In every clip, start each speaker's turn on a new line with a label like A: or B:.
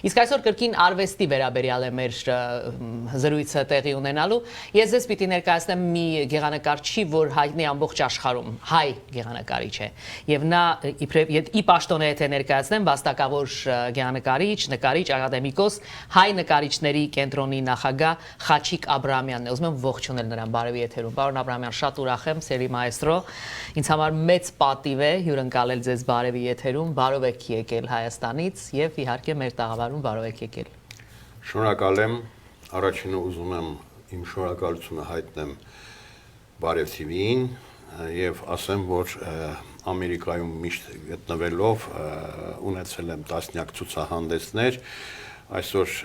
A: Իսկ այսօր կրկին արվեստի վերաբերյալ է մեր զրույցը տեղի ունենալու։ Ես ձեզ պիտի ներկայացնեմ մի գեղանկարչի, որ հայտնի ամբողջ աշխարհում, հայ գեղանկարիչ է։ Եվ նա ի պաշտոն է թե ներկայացնեմ վաստակավոր գեղանկարիչ, նկարիչ, ակադեմիկոս, հայ նկարիչների կենտրոնի նախագահ Խաչիկ Աբրահամյանն է։ Ուզում եմ ողջունել նրան բարևի եթերում։ Պարոն Աբրահամյան, շատ ուրախ եմ, սերի մայստրո։ Ինձ համար մեծ պատիվ է հյուրընկալել ձեզ բարևի եթերում։ Բարով եք եկել Հայաստանից եւ իհարկե մեր տաղավարում բարով եք եկել։
B: Շնորհակալ եմ։ Առաջինը ուզում եմ իմ շնորհակալությունը հայտնեմ Բարև TV-ին եւ ասեմ, որ Ամերիկայում միշտ գտնվելով ունեցել եմ տասնյակ ցուցահանդեսներ։ Այսօր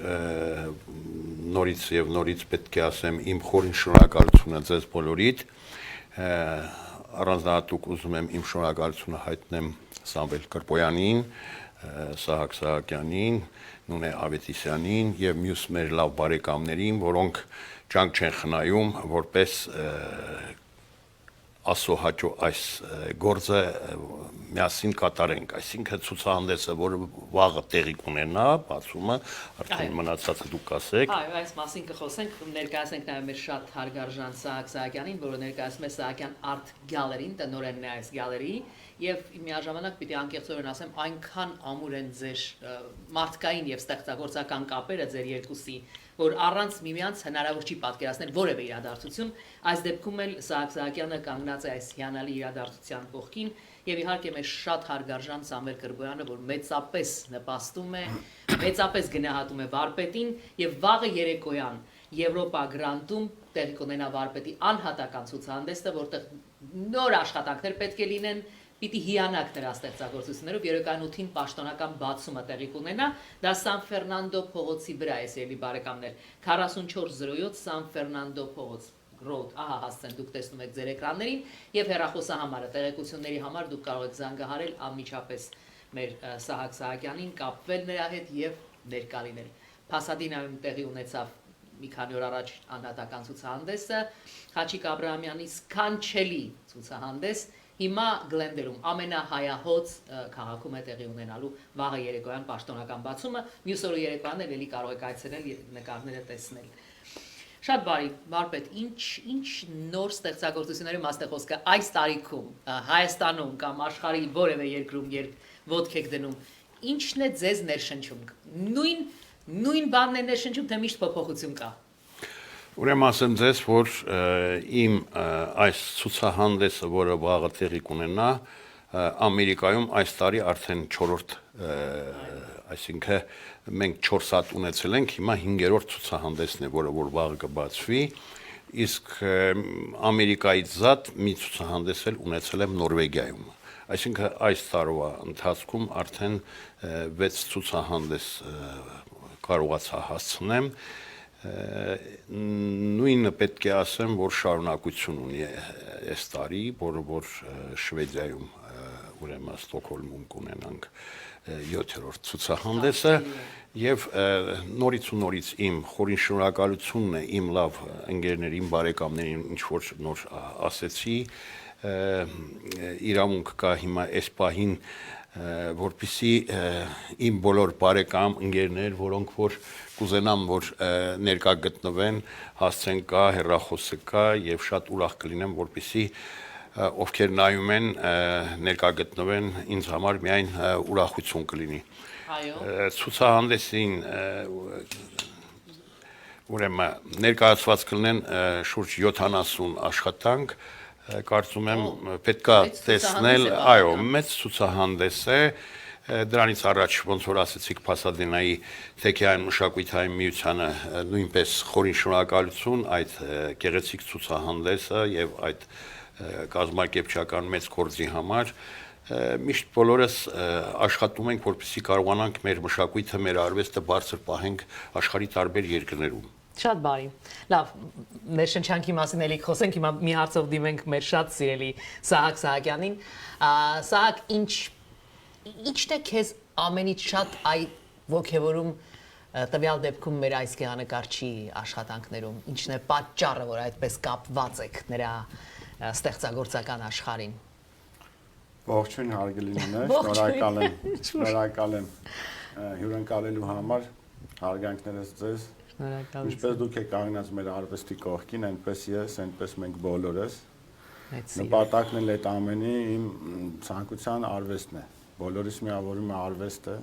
B: նորից եւ նորից պետք է ասեմ իմ խորին շնորհակալությունը ձեզ բոլորիդ։ Առանձնահատուկ ուզում եմ իմ շնորհակալությունը հայտնեմ Սամվել Կրպոյանին, Սահակ Սահակյանին, Նունե Ավետիսյանին եւ մյուս մեր լավ բարեկամներին, որոնք ջանք չեն խնայում, որպես ասոհաճո այս գործը միասին կատարենք, այսինքն ցուցահանդեսը, որը վաղը տեղի կունենա, բացումը, արդեն մնացածը դուք կասեք։
A: Այո, այս մասին կխոսենք, ներկայացնենք նաև մեր շատ հարգարժան Սահակ Սահակյանին, որը ներկայացնում է Սահակյան Art Gallery-ին, տնօրենն է այս գալերիի, եւ միաժամանակ պիտի անկեղծորեն ասեմ, այնքան ամուր են ձեր մարդկային եւ ստեղծագործական կապերը ձեր երկուսի, որ առանց միմյանց հնարավոր չի պատկերացնել որևէ իրադարձություն, այս դեպքում էլ Սահակ Սահակյանը կանգնած է այս հիանալի իրադարձության կողքին եւ իհարկե մեր շատ հարգարժան Սամվել Կրպոյանը, որ մեծապես նպաստում է, մեծապես գնահատում է վարպետին եւ վաղը երեկոյան Եվրոպա Գրանտում տեղի կունենա վարպետի անհատական ցուցահանդեսը, որտեղ նոր աշխատանքներ պետք է լինեն, պիտի հիանաք նրա ստեղծագործություններով, երեկոյան 8-ին պաշտոնական բացումը տեղի կունենա, դա Սան Ֆերնանդո փողոցի վրա է, սիրելի բարեկամներ, 4407 Սան Ֆերնանդո փողոց, Road, ահա հասցեն, դուք տեսնում եք ձեր էկրաններին, եւ հեռախոսահամարը, տեղեկությունների համար դուք կարող եք զանգահարել անմիջապես մեր Սահակ Սահակյանին, կապվել նրա հետ եւ ներկա լինել։ Փասադինայում տեղի ունեցավ մի քանի օր առաջ անհատական ցուցահանդեսը, Խաչիկ Աբրահամյանի սքանչելի ցուցահանդես, հիմա Գլենդերում ամենահայահոց քաղաքում է տեղի ունենալու վաղը երեկոյան պաշտոնական բացումը, մյուս օրը երեկոյան էլ կարող եք այցելել նկարները տեսնել։ Շատ բարի, վարպետ, ինչ նոր ստեղծագործությունների մասն է խոսքը այս տարիքում Հայաստանում կամ աշխարհի որևէ երկրում, երբ ոտք եք դնում, ինչն է ձեզ ներշնչում։ Նույն բանն է ներշնչում, թե միշտ փոփոխություն կա։
B: Ուրեմն ասեմ ձեզ, որ իմ այս ցուցահանդեսը, որը վաղը տեղի կունենա, Ամերիկայում այս տարի արդեն 4-րդ, այսինքն մենք 4 հատ ունեցել ենք, հիմա 5-րդ ցուցահանդեսն է, որը որ վաղը կբացվի, իսկ Ամերիկայից զատ մի ցուցահանդես էլ ունեցել եմ Նորվեգիայում։ Այսինքն այս տարվա ընթացքում արդեն 6 ցուցահանդես կարողացա հասցնեմ։ Նույնը պետք է ասեմ, որ շարունակություն ունի այս տարի, որը որ Շվեդիայում, ուրեմն Ստոկհոլմում կունենանք 7-րդ ցուցահանդեսը եւ նորից ու նորից իմ խորին շնորհակալությունն է իմ լավ ընկերներին, բարեկամներին, ինչ որ նոր ասեցի, իրավունք կա հիմա այս պահին, որպեսզի իմ բոլոր բարեկամ ընկերներ, որոնք որ կուզենամ, որ ներկա գտնվեն, հասցեն կա, հեռախոսը կա եւ շատ ուրախ կլինեմ, որպեսզի ովքեր նայում են ներկա գտնվեն, ինձ համար միայն ուրախություն կլինի։ Այո։ Ցուցահանդեսին ուրեմն ներկայացված կլինեն շուրջ 70 աշխատանք, կարծում եմ պետքա տեսնել, այո, մեծ ցուցահանդես է, դրանից առաջ ոնց որ ասեցիք Փասադենայի Թեքեան մշակույթային միությանը նույնպես խորին շնորհակալություն այդ գեղեցիկ ցուցահանդեսը եւ այդ կազմակերպչական մեծ գործի համար միշտ բոլորս աշխատում ենք որպեսզի կարողանանք մեր մշակույթը, մեր արվեստը բարձր պահենք աշխարհի տարբեր երկրներում։
A: Շատ բարի։ Լավ, մեր շնչանքի մասին էլի խոսենք, հիմա մի հարցով դիմենք մեր շատ սիրելի Սահակ Սահակյանին։ Սահակ, ինչն է քեզ ամենից շատ ոգևորում տվյալ դեպքում մեր այս գեղանկարչի աշխատանքներում, ինչն է պատճառը, որ այդպես կապված եք նրա ստեղծագործական աշխարհին։
C: Ողջույն հարգելիներ, շնորհակալ եմ։ հյուրընկալելու համար, հարգանքներս ձեզ։ Ինչպես դուք եք կանգնած մեր արվեստի կողքին, այնպես ես, այնպես մենք բոլորս։ Նպատակն էլ այդ ամենի իմ ցանկության արվեստն է։ Բոլորիս միավորում է արվեստը։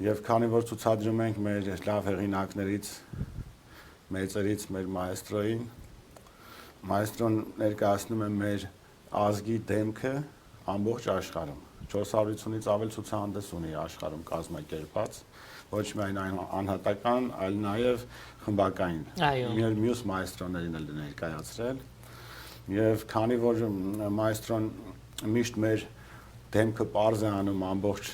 C: Եվ քանի որ ցուցադրում ենք մեր լավ հեղինակներից, մեծերից մեր մայստրոին, մայստրոն ներկայացնում է մեր ազգի դեմքը ամբողջ աշխարհում։ 450-ից ավել ցուցահանդես ունի աշխարհում կազմակերպած, ոչ միայն անհատական, այլ նաև խմբակային։ Մեր մյուս մայստրոներին էլ ներկայացրել։ Եվ քանի որ մայստրոն միշտ մեր դեմքը պարզ է անում ամբողջ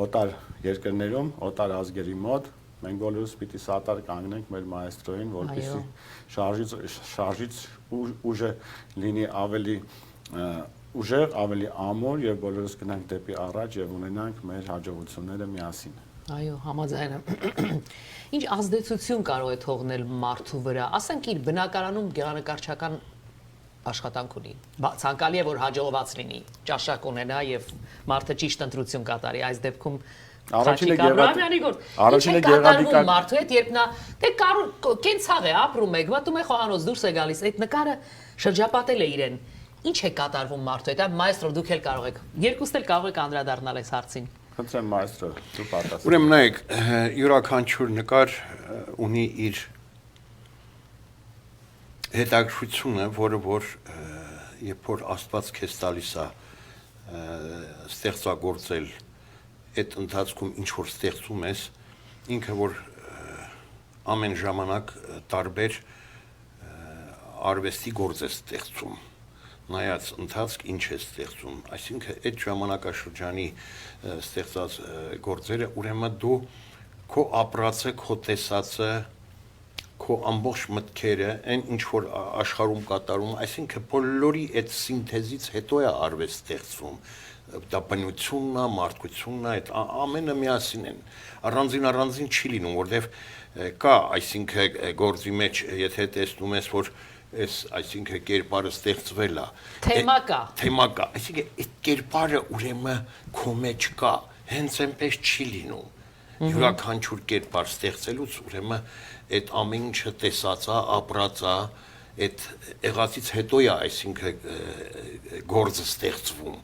C: օտար երկրներում, օտար ազգերի մոտ, մենք բոլորս պիտի սատար կանգնենք մեր մայստրոին, որպեսզի շարժից ուժը լինի ավելի ուժեղ, ավելի ամուր եւ բոլորս գնանք դեպի առաջ եւ ունենանք մեր հաջողությունները միասին։
A: Այո, համաձայն եմ։ Ինչ ազդեցություն կարող է թողնել մարդու վրա, ասենք իր բնակարանում գեղանկարչական աշխատանք ունի։ Ցանկալի է որ հաջողված լինի, ճաշակ ունենա եւ մարդը ճիշտ ընտրություն կատարի, այս դեպքում
C: Առաջինը
A: գեղարվական մարդու հետ երբ նա դե կենցաղ է ապրում եք, մտում է խոհանոց դուրս է գալիս, այդ նկարը շրջապատել է իրեն։ Ինչ է կատարվում մարդու հետ, մայստրո դուք էլ կարող եք, երկուստ էլ կարող եք անդրադառնալ այս հարցին։
C: Խնդրեմ մայստրո, դու պատասխան։
B: Ուրեմն նայեք, յուրաքանչյուր նկար ունի իր հետաքրքրությունը, որը որ երբ որ Աստված քեզ տալիս է ստեղծագործել այդ ընթացքում ինչ որ ստեղծում ես, ինքը որ ամեն ժամանակ տարբեր արվեստի գործ է ստեղծում, նայած ընթացք ինչ է ստեղծում, այսինքն այդ ժամանակաշրջանի ստեղծած գործերը, ուրեմն դու քո ապրածը, քո տեսածը, քո ամբողջ մտքերը, այն ինչ որ աշխարհում կատարում, այսինքն բոլորի այդ սինթեզից հետո է արվեստ ստեղծվում։ Դա բնությունն է, մարդկությունն է, այդ ամենը միասին են։ Առանձին չի լինում, որտեվ կա, այսինքն գործի մեջ, եթե տեսնում ես, որ այս, այսինքն կերպարը ստեղծվել է։ Թեմա կա, այսինքն այդ կերպարը ուրեմն քո մեջ կա, հենց այնպես չի լինում։ Յուրաքանչյուր կերպար ստեղծելուց ուրեմն այդ ամեն ինչը տեսածա, ապրածա, այդ եղածից հետո է, այսինքն գործը ստեղծվում։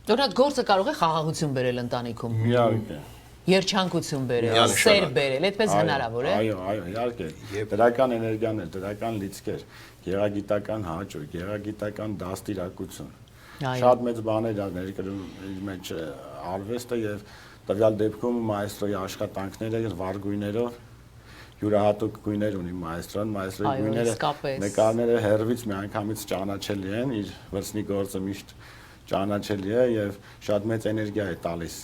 A: Օրինակ գործը կարող է խաղաղություն բերել ընտանիքում։
C: Իհարկե։
A: Երջանկություն բերել, սեր բերել, այդպես հնարավոր է։
C: Այո, իհարկե։ Դրական էներգիաներ, դրական լիցքեր, գեղագիտական հաճույք, գեղագիտական դաստիարակություն։ Շատ մեծ բաներ ա ներկրում իր մեջ արվեստը եւ տվյալ դեպքում մայստրոյի աշխատանքները վառ գույներով յուրահատուկ գույներ ունի մայստրոն, մայստրոյի գույները նկարները հերվից միանգամից ճանաչելի են, իր վրձնի գործը միշտ ճանաչելի է եւ շատ մեծ էներգիա է տալիս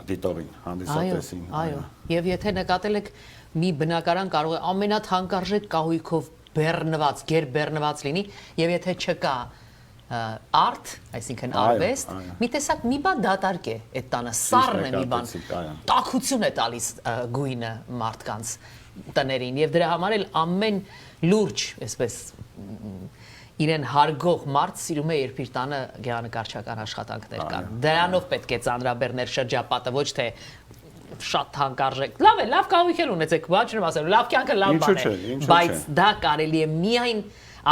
C: դիտողին, հանդիսատեսին։
A: Այո, եւ եթե նկատել եք մի բնակարան կարող է ամենաթանկարժեք կահույքով բեռնված, գերբեռնված լինի եւ եթե չկա արտ, այսինքն արվեստ, մի տեսակ մի բան դատարկ է այդ տանը, սառն է մի բան, տաքություն է տալիս գույնը մարդկանց տներին եւ դրա համար էլ ամեն լուրջ, այսպես իրեն հարգող մարդ սիրում է երբ իր տանը գեղանկարչական աշխատանքներ կան։ Դրանով պետք է ծանրաբեռներ շրջապատը, ոչ թե շատ թանկարժեք։ Լավ է, լավ կահույք էլ ունեցեք, բան չեմ ասել, լավ կյանքը լավ բան է, բայց դա կարելի է միայն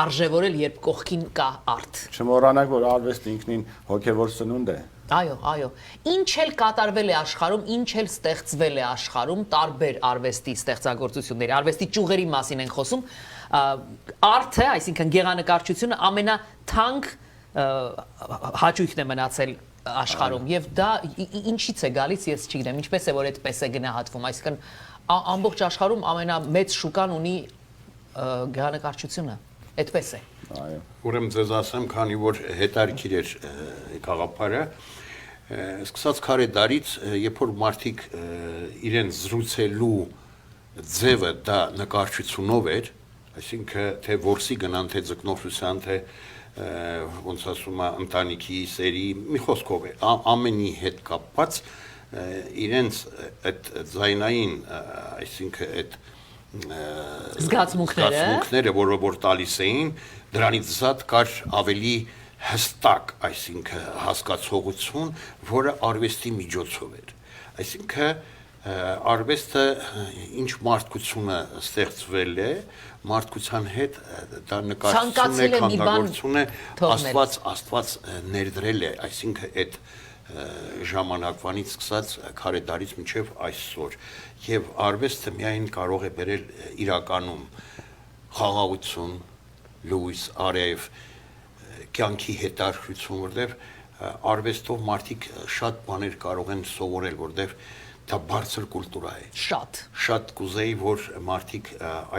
A: արժևորել, երբ կողքին կա արտ։
C: Չմոռանանք, որ արվեստը ինքնին հոգևոր սնունդ է։
A: Այո։ Ինչ էլ կատարվել է աշխարհում, ինչ էլ ստեղծվել է աշխարհում, տարբեր արվեստի ստեղծագործությունների, արվեստի ճյուղերի մասին ենք խոսում, արթը, այսինքն գեղանկարչությունը ամենաթանկ հաճույքն է մնացել աշխարհում եւ դա ինչից է գալիս, ես չգիտեմ, ինչպես է որ այդպես է գնահատվում, այսինքն ամբողջ աշխարհում ամենամեծ շուկան ունի գեղանկարչությունը, այդպես է։
C: Այո։
B: Ուրեմն ձեզ ասեմ, քանի որ հետարքիր էր գաղափարը, սկսած քարե դարից, երբ որ մարդիկ իրեն զրուցելու ձևը դա նկարչությունով էր, այսինքն թե որսի գնան, թե ձկնորսության, թե ոնց ասում է ընտանիքի սերի, մի խոսքով է, ամենի հետ կապված իրենց այդ ձայնային, այսինքն այդ
A: զգացմունքները,
B: որը որ տալիս էին, դրանից զատ կար ավելի հստակ, այսինքն հասկացողություն, որը արվեստի միջոցով էր։ Այսինքն արվեստը ինչ մարդկությունը ստեղծվել է, մարդկության հետ դա նկարչություն է, քանդակործություն է, Աստված ներդրել է, այսինքն այդ ժամանակվանից սկսած քարեդարից մինչև այսօր, եւ արվեստը միայն կարող է բերել իրականում խաղաղություն, լույս, արև, կյանքի հետաքրքրություն, որտեղ արվեստով մարդիկ շատ բաներ կարող են սովորել, որտեղ դա բարձր կուլտուրա է։ Շատ կուզեի, որ մարդիկ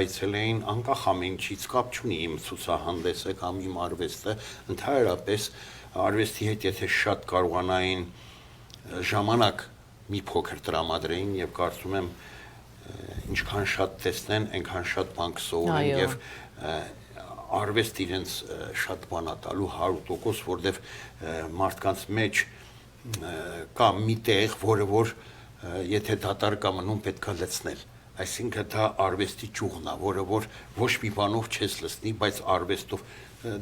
B: այցելեին անկախ ամենից կապ չունի իմ ցուցահանդեսը կամ իմ արվեստը, ընդհանրապես արվեստի հետ եթե շատ կարողանային ժամանակ մի փոքր տրամադրեին եւ կարծում եմ ինչքան շատ տեսնեն, այնքան շատ բան կսովորեն եւ արվեստ իրենց շատ բան է տալու 100%, որտեղ մարդկանց մեջ կա մի տեղ, որը որ եթե դատարկ մնում պետք է լցնել, այսինքն դա արվեստի ճյուղն է, որը որ ոչ մի բանով չես լցնի, բայց արվեստով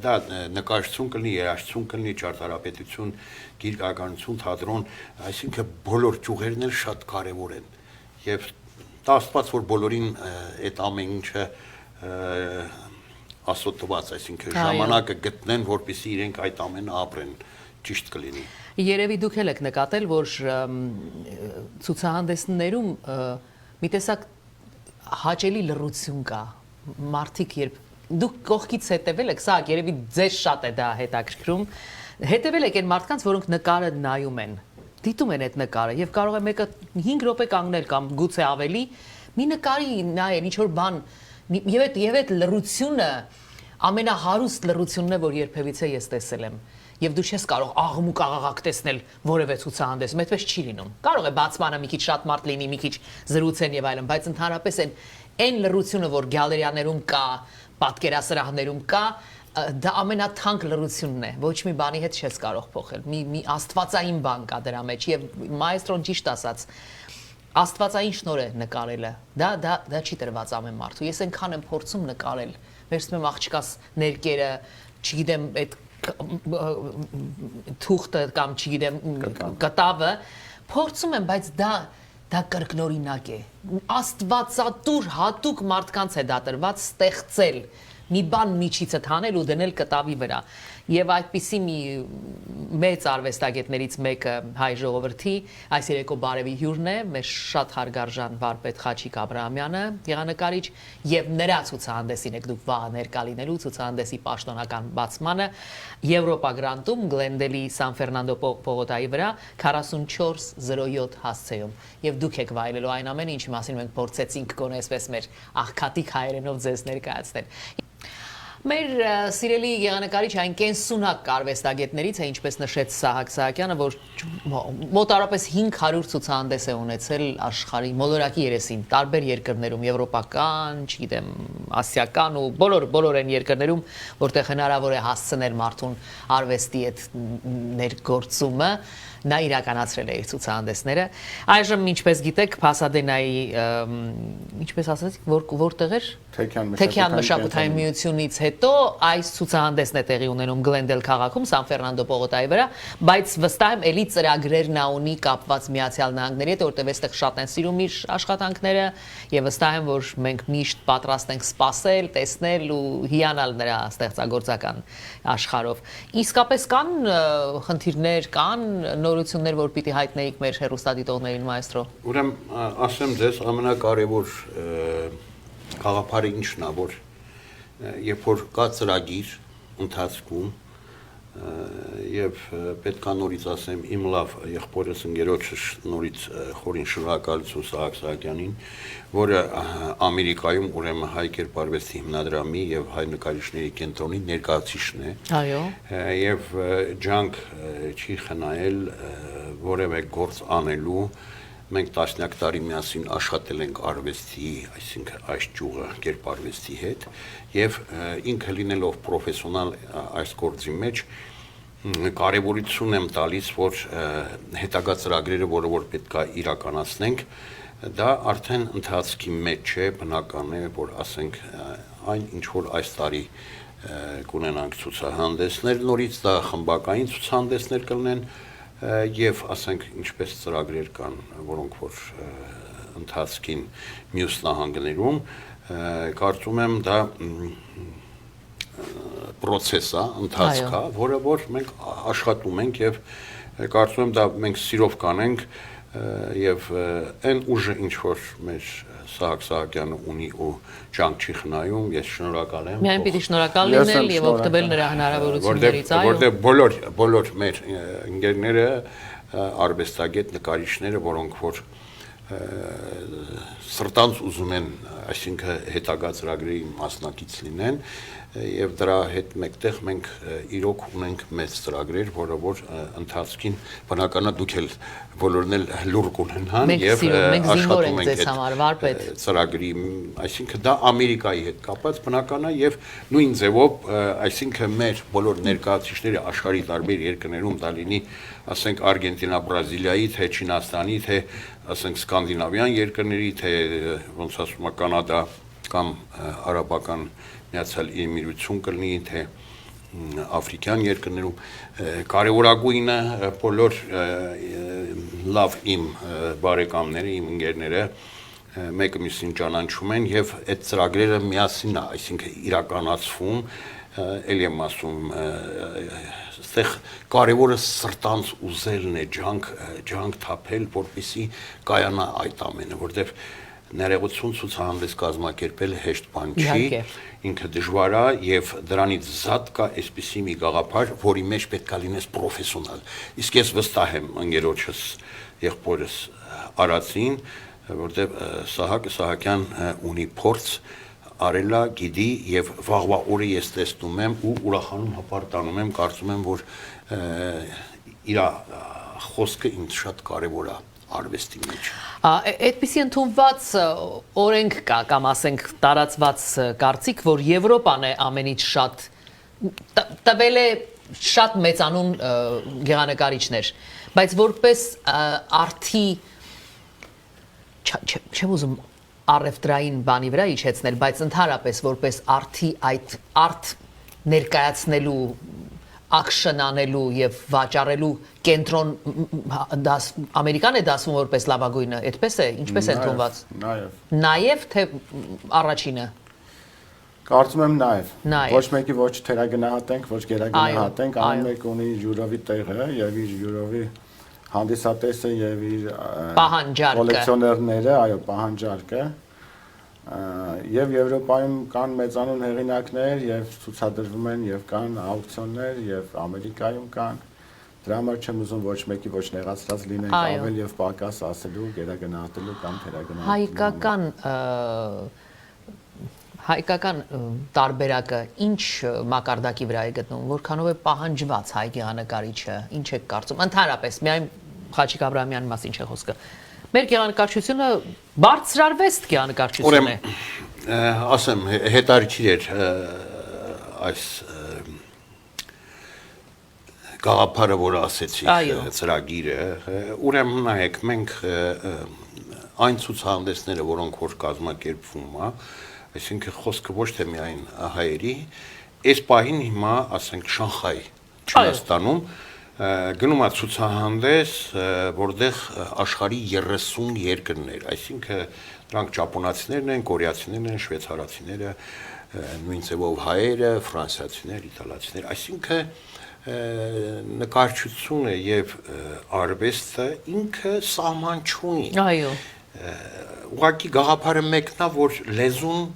B: դա նկարչություն կլինի, երաժշտություն կլինի, ճարտարապետություն, գիրքականություն, թատրոն, այսինքն բոլոր ճյուղերն էլ շատ կարևոր են եւ դա աստված որ բոլորին այդ ամեն ինչը ասոտված, այսինքն ժամանակը գտնեն, որպեսզի իրենք այդ ամենը ապրեն, ճիշտ կլինի։
A: Երևի դուք էլ եք նկատել, որ ցուցահանդեսներում մի տեսակ հաճելի լռություն կա, մարդիկ երբ դուք կողքից հետևել եք, սա երևի ձեզ շատ է դա հետաքրքրում, հետևել եք այն մարդկանց, որոնք նկարը նայում են, դիտում են այդ նկարը եւ կարող է մեկը 5 րոպե կանգնել կամ գուցե ավելի, մի նկարի նայել, ինչ որ բան եւ այդ լռությունը ամենահարուստ լռությունն է, որ երբևիցե ես տեսել եմ։ Եվ դու չես կարող աղմուկ աղաղակ տեսնել որևէ ցուցահանդեսում, այդպես չի լինում։ Կարող է բացմանը մի քիչ շատ մարդ լինի, մի քիչ զրուցեն եւ այլն, բայց ընդհանրապես այն լռությունը, որ գալերիաներում կա, պատկերասրահներում կա, դա ամենաթանկ լռությունն է։ Ոչ մի բանի հետ չես կարող փոխել։ Մի աստվածային բան կա դրա մեջ եւ մայստրոն ճիշտ ասաց։ Աստվածային շնորհ է նկարելը։ Դա չի տրված ամեն մարդու։ Ես այնքան եմ փորձում նկարել։ Վերցնում եմ աղջկաս ներկերը, չգիտեմ, այդ թուղթը կամ չգիտեմ կտավը փորձում եմ, բայց դա կրկնօրինակ է։ Աստվածատուր հատուկ մարդկանց է դա տրված ստեղծել մի բան միջիցդ հանել ու դնել կտավի վրա։ Եվ այդպիսի մի մեծ արվեստագետներից մեկը հայ ժողովրդի այս երեկո բարևի հյուրն է, մեր շատ հարգարժան վարպետ Խաչիկ Աբրահամյանը, գեղանկարիչ, եւ նրա ցուցահանդեսին եք դուք վաղ ներկա լինելու ցուցահանդեսի պաշտոնական բացմանը Եվրոպա Գրանտում Գլենդելի Սան Ֆերնանդո պողոտայի վրա 4407 հասցեում։ Եվ դուք եք վայելելու այն ամենը, ինչի մասին մենք փորձեցինք գոնե այսպես մեր աղքատիկ հայերենով ձեզ ներկայացնել։ Մեր սիրելի գեղանկարիչ այն կենսունակ արվեստագետներից է, ինչպես նշեց Սահակ Սահակյանը, որ մոտարապես 500 ցուցահանդես է ունեցել աշխարհի մոլորակի երեսին, տարբեր երկրներում, եվրոպական, չգիտեմ, ասիական ու բոլոր այն երկրներում, որտեղ հնարավոր է հասցնել մարդուն արվեստի այդ ներգործումը, նա իրականացրել է իր ցուցահանդեսները։ Այժմ, ինչպես գիտեք, Փասադենայի, ինչպես ասացիք, որտեղ էր Թեքյան մշակութային միությունից հետո այս ցուցահանդեսն է տեղի ունենում Գլենդել քաղաքում, Սան Ֆերնանդո պողոտայի վրա, բայց վստահ եմ էլի ծրագրերն ունի կապված Միացյալ Նահանգների հետ, որտեղ այստեղ շատ են սիրում իր աշխատանքները եւ վստահ եմ, որ մենք միշտ պատրաստ ենք սպասել, տեսնել ու հիանալ նրա ստեղծագործական աշխարհով։ Իսկապես կան խնդիրներ, կան նորություններ, որ պիտի հայտնեիք մեր հեռուստադիտողներին, մայստրո։
B: Ուրեմն ասեմ ձեզ ամենակարևոր գաղափարը ինչն է, որ երբ որ կա ծրագիր ընթացքում եւ պետք է նորից ասեմ իմ լավ եղբորս ընկերոջս նորից խորին շնորհակալություն Սահակ Սահակյանին, որը Ամերիկայում ուրեմն հայ կերպարվեստի հիմնադրամի եւ հայ նկարիչների կենտրոնի ներկայացուցիչն է։
A: Այո։
B: Եվ ջանք չի խնայել որևէ գործ անելու։ Մենք տասնյակ տարի միասին աշխատել ենք արվեստի, այսինքն այս ճյուղը կերպարվեստի հետ եւ ինքը լինելով պրոֆեսիոնալ այս գործի մեջ կարևորություն եմ տալիս, որ հետագա ծրագրերը, որ պետք է իրականացնենք, դա արդեն ընթացքի մեջ է, բնական է, որ ասենք այն ինչ որ այս տարի կունենանք ցուցահանդեսներ, նորից դա խմբակային ցուցահանդեսներ կլինեն եւ ասենք ինչպես ծրագրեր կան, որոնք որ ընթացքին մյուս նահանգներում, կարծում եմ դա process է, ընթացք է, որը որ մենք աշխատում ենք եւ կարծում եմ դա մենք սիրով կանենք եւ այն ուժը ինչ որ մեր Սահակ Սահակյանը ունի ու ջանք չի խնայում, ես շնորհակալ եմ։
A: Միայն պիտի շնորհակալ լինել եւ օգտվել նրա հնարավորություններից, այո։
B: Որտեղ բոլոր մեր ընկերները, արվեստագետ նկարիչները, որոնք որ սրտանց ուզում են, այսինքն հետագա ծրագրերի մասնակից լինեն եւ դրա հետ մեկտեղ մենք իրոք ունենք մեծ ծրագրեր, որը որ ընթացքին բնականա դուք էլ բոլորն էլ լուր կունենան եւ աշխատում ենք այդ ծրագրի, այսինքն դա Ամերիկայի հետ կապված բնականա եւ նույն ձևով, այսինքն մեր բոլոր ներկայացուցիչները աշխարհի տարբեր երկրներում դա լինի, ասենք Արգենտինա, Բրազիլիայի, թե Չինաստանի, թե ասենք սկանդինավյան երկրների, թե ոնց ասում է Կանադա կամ արաբական Միացյալ Էմիրություն կլինի, թե աֆրիկյան երկրներում կարևորագույնը բոլոր լավ իմ բարեկամները, իմ ընկերները մեկը մյուսին ճանաչում են եւ այդ ծրագրերը միասին է, այսինքն իրականացվում, ելի եմ ասում, այստեղ կարևորը սրտանց ուզելն է, ջանք թափել, որպեսզի կայանա այդ ամենը, որտեվ ներողություն ցուցահանդես կազմակերպել հեշտ բան չի, ինքը դժվար է եւ դրանից զատ կա այսպիսի մի գաղափար, որի մեջ պետք է լինես պրոֆեսիոնալ։ Իսկ ես վստահ եմ ընկերոջս, եղբորս Արացին, որտեղ Սահակը Սահակյան ունի փորձ արելա, գիտի եւ վաղվա օրը ես տեսնում եմ ու ուրախանում հպարտանում եմ, կարծում եմ, որ իր խոսքը ինձ շատ կարեւոր է արվեստի մեջ։
A: Այդպիսի ընդունված օրենք կա կամ ասենք տարածված կարծիք, որ Եվրոպան է ամենից շատ տվել է շատ մեծանուն գեղանկարիչներ, բայց որպես արդի չեմ ուզում առևտրային բանի վրա իջեցնել, բայց ընդհանրապես որպես արդի այդ արտ ներկայացնելու ակշն անելու եւ վաճառելու կենտրոն Ամերիկան է դասվում որպես լավագույնը, այդպես է, ինչպես է ընդունված։ Նաեւ թե առաջինը։
C: Կարծում եմ նաեւ։ Ոչ մեկի ոչ թերագնահատենք, ոչ գերագնահատենք, ամեն մեկ ունի յուրովի տեղը եւ իր յուրովի հանդիսատեսը եւ իր կոլեկցիոներները, այո, պահանջարկը։ Եվ Եվրոպայում կան մեծանուն հեղինակներ եւ ցուցադրվում են եւ կան աուկցիոններ եւ Ամերիկայում կան։ Դրա համար չեմ ուզում ոչ մեկի ոչ նեղացած լինենք ավել եւ պակաս ասելու, գերագնահատելու կամ թերագնահատելու։ Հայկական տարբերակը ինչ մակարդակի վրա է գտնվում, որքանով է պահանջված հայ գեղանկարիչը, ինչ եք կարծում։ Ընդհանրապես միայն Խաչիկ Աբրահամյանի մասին չէ խոսքը։ Մեր գեղանկարչությունը բարձրարվեստ գեղանկարչություն է։
B: Ասեմ, հետարքիր էր այս գաղափարը, որ ասեցիք, ծրագիրը, ուրեմն նայեք, մենք այն ցուցահանդեսները, որոնք որ կազմակերպվում է, այսինքն խոսքը ոչ թե միայն հայերի, այս պահին հիմա, ասենք, Շանխայ, Չինաստանում գնում է ցուցահանդես, որտեղ աշխարհի 30 երկրներ, այսինքն դրանք ճապոնացիներն են, կորեացիներն են, շվեյցարացիները, նույն ձևով հայերը, ֆրանսիացիներ, իտալացիներ, այսինքն նկարչությունը եւ արվեստը ինքը սահման չունի։
A: Այո։
B: Ուղղակի գաղափարը մեկն է, որ լեզուն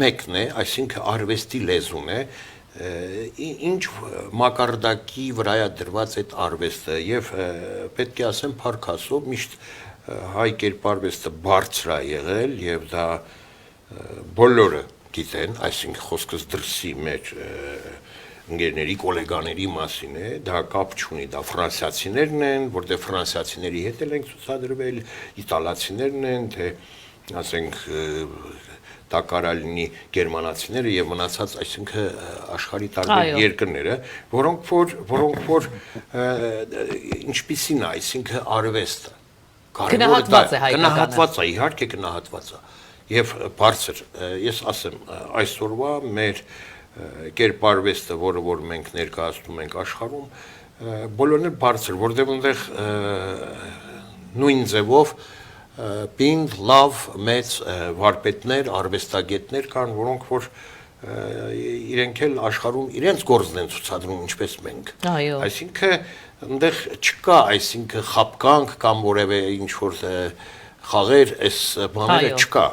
B: մեկն է, այսինքն արվեստի լեզուն է, ինչ մակարդակի վրա է դրված այդ արվեստը եւ պետք է ասեմ փառք Աստծո միշտ հայ կերպարվեստը բարձր է եղել եւ դա բոլորը գիտեն, այսինքն խոսքս դրսի մեր ընկերների, գոլեգաների մասին է, դա կապ չունի, դա ֆրանսիացիներն են, որտեղ ֆրանսիացիների հետ էլ են ցուցադրվել, իտալացիներն են, թե ասենք դա կարա լինի գերմանացիները եւ մնացած, այսինքն աշխարհի տարբեր երկրները, որոնք որ ինչպիսին է, այսինքն արվեստը
A: գնահատված է հայկականը,
B: գնահատված է, իհարկե գնահատված է եւ բարձր, ես ասեմ, այսօրվա մեր կերպարվեստը, որը որ մենք ներկայացնում ենք աշխարհում, բոլորն էլ բարձր, որտեղ այնտեղ նույն ձևով պինդ, լավ, մեծ վարպետներ, արվեստագետներ կան, որոնք որ իրենք էլ աշխարհում իրենց գործն են ցուցադրում ինչպես մենք։ Այսինքն այնտեղ չկա, այսինքն խապկանք կամ որևէ ինչ որ խաղեր, այս բաները չկա։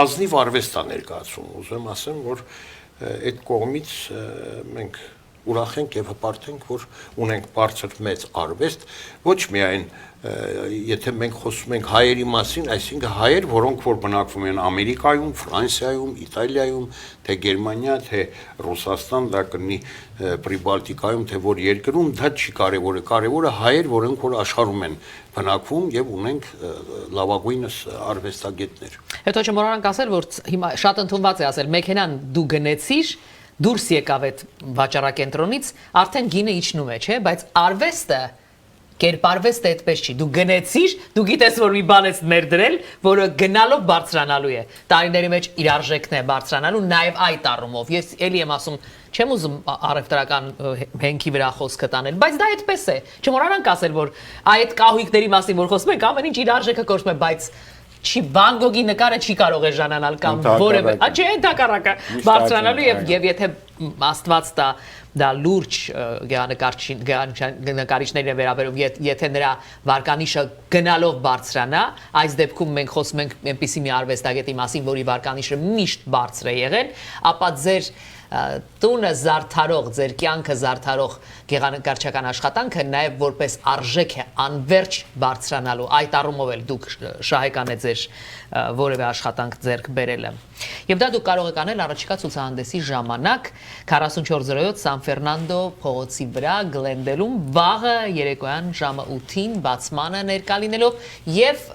B: Ազնիվ արվեստ է ներկայացում, ուզում ասեմ, որ այդ կողմից մենք ուրախ ենք եւ հպարտ ենք, որ ունենք բարձր մեծ արվեստ, ոչ միայն եթե մենք խոսում ենք հայերի մասին, այսինքն հայեր, որոնք որ բնակվում են Ամերիկայում, Ֆրանսիայում, Իտալիայում, թե Գերմանիա, թե Ռուսաստան, դա կնի Պրիբալտիկայում, թե որ երկրում, դա չի կարևորը, կարևորը հայեր, որոնք որ աշխարհում են բնակվում եւ ունենք լավագույնս արվեստագետներ։
A: Հետո չմոռանանք ասել, որ հիմա շատ ընդունված է ասել, մեքենան դու գնեցիր, դուրս եկավ այդ վաճառակենտրոնից, արդեն գինը իջնում է, չէ, բայց արվեստը կերպարվեստը այդպես չի։ Դու գնեցիր, դու գիտես, որ մի բան ես ներդրել, որը գնալով բարձրանալու է։ Տարիների մեջ իր արժեքն է բարձրանալու, նաև այդ առումով։ Ես էլի եմ ասում, չեմ ուզում առևտրական հենքի վրա խոսքը տանել, բայց դա այդպես է։ Չմոռանանք ասել, որ այդ կահույքների մասին, որ խոսում ենք, ամեն ինչ իր արժեքը կորցնում է, բայց չի Վան Գոգի նկարը չի կարող է ժանանալ կամ որևէ, չէ, ընդհակառակը բարձրանալու եւ եթե Աստված դա լուրջ նկարիչներին է վերաբերում, եթե նրա վարկանիշը գնալով բարձրանա, այս դեպքում մենք խոսում ենք այնպիսի մի արվեստագետի մասին, որի վարկանիշը միշտ բարձր է եղել, ապա ձեր տունը զարդարող, ձեր կյանքը զարդարող գեղանկարչական աշխատանքը նաև որպես արժեք է անverջ բարձրանալու, այդ առումով էլ դուք շահեկան է ձեր որևէ աշխատանք ձեռք բերելը։ Եվ դա դուք կարող եք անել առաջիկա ցուցահանդեսի ժամանակ 4407 Սան Ֆերնանդո փողոցի վրա Գլենդելում վաղը երեկոյան ժամը 8-ին բացմանը ներկա լինելով եւ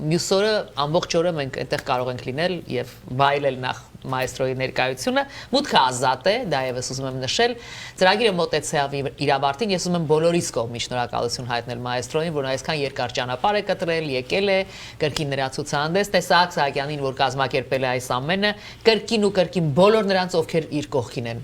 A: մյուս օրը ամբողջ օրը մենք այդտեղ կարող ենք լինել եւ վայելել նախ մայստրոյի ներկայությունը, մուտքը ազատ է, դա եւս ուզում եմ նշել, ծրագիրը մոտեցավ իր ավարտին, ես ուզում եմ բոլորիս կողմից շնորհակալություն հայտնել մայստրոյին, որ այսքան երկար ճանապարհ է կտրել, եկել է, կրկին նրա ցուցահանդես, տեսակ Սահակյանին, որ կազմակերպել է այս ամենը, կրկին ու կրկին բոլոր նրանց, ովքեր իր կողքին են